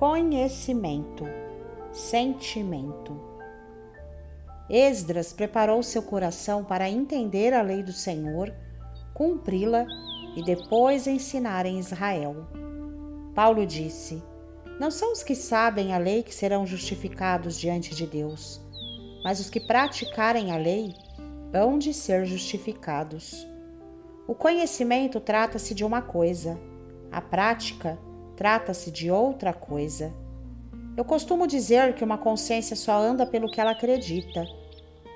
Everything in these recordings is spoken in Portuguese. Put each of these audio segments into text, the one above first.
Conhecimento, sentimento. Esdras preparou seu coração para entender a lei do Senhor, cumpri-la e depois ensinar em Israel. Paulo disse: não são os que sabem a lei que serão justificados diante de Deus, mas os que praticarem a lei hão de ser justificados. O conhecimento trata-se de uma coisa, a prática trata-se de outra coisa. Eu costumo dizer que uma consciência só anda pelo que ela acredita.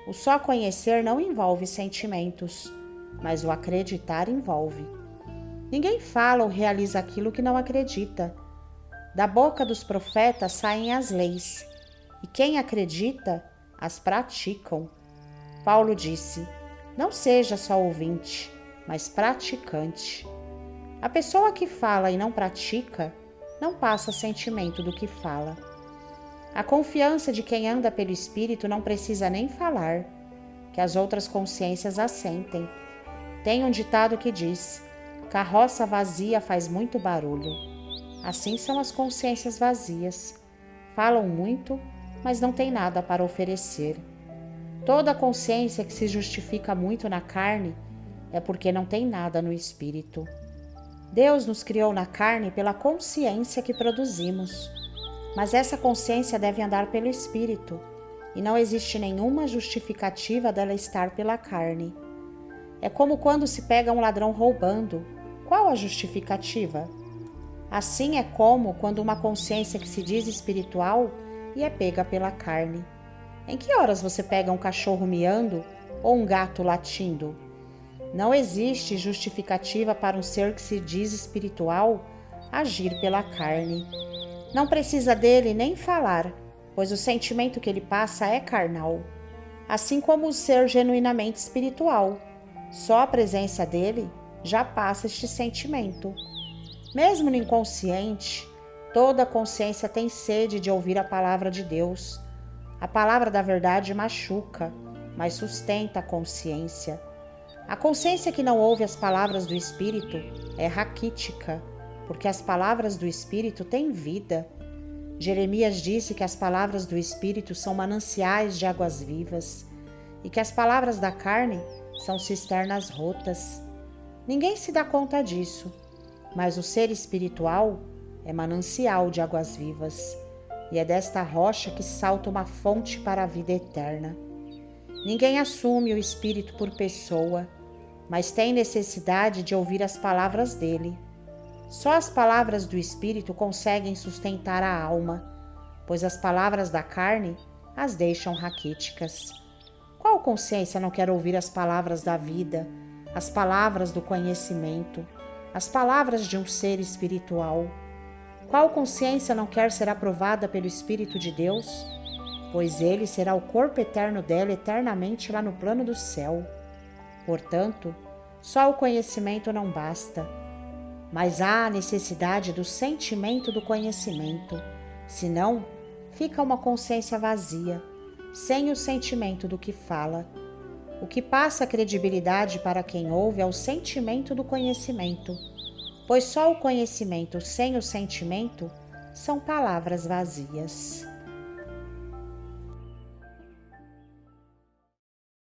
O só conhecer não envolve sentimentos, mas o acreditar envolve. Ninguém fala ou realiza aquilo que não acredita. Da boca dos profetas saem as leis, e quem acredita, as praticam. Paulo disse: não seja só ouvinte, mas praticante. A pessoa que fala e não pratica, não passa sentimento do que fala. A confiança de quem anda pelo Espírito não precisa nem falar, que as outras consciências assentem. Tem um ditado que diz: carroça vazia faz muito barulho. Assim são as consciências vazias. Falam muito, mas não têm nada para oferecer. Toda consciência que se justifica muito na carne é porque não tem nada no Espírito. Deus nos criou na carne pela consciência que produzimos, mas essa consciência deve andar pelo Espírito, e não existe nenhuma justificativa dela estar pela carne. É como quando se pega um ladrão roubando. Qual a justificativa? Assim é como quando uma consciência que se diz espiritual e é pega pela carne. Em que horas você pega um cachorro miando ou um gato latindo? Não existe justificativa para um ser que se diz espiritual agir pela carne. Não precisa dele nem falar, pois o sentimento que ele passa é carnal. Assim como o ser genuinamente espiritual, só a presença dele já passa este sentimento. Mesmo no inconsciente, toda consciência tem sede de ouvir a palavra de Deus. A palavra da verdade machuca, mas sustenta a consciência. A consciência que não ouve as palavras do Espírito é raquítica, porque as palavras do Espírito têm vida. Jeremias disse que as palavras do Espírito são mananciais de águas vivas e que as palavras da carne são cisternas rotas. Ninguém se dá conta disso, mas o ser espiritual é manancial de águas vivas e é desta rocha que salta uma fonte para a vida eterna. Ninguém assume o Espírito por pessoa, mas tem necessidade de ouvir as palavras dele. Só as palavras do Espírito conseguem sustentar a alma, pois as palavras da carne as deixam raquíticas. Qual consciência não quer ouvir as palavras da vida, as palavras do conhecimento, as palavras de um ser espiritual? Qual consciência não quer ser aprovada pelo Espírito de Deus? Pois ele será o corpo eterno dela eternamente lá no plano do céu. Portanto, só o conhecimento não basta, mas há a necessidade do sentimento do conhecimento, senão fica uma consciência vazia, sem o sentimento do que fala. O que passa credibilidade para quem ouve é o sentimento do conhecimento, pois só o conhecimento sem o sentimento são palavras vazias.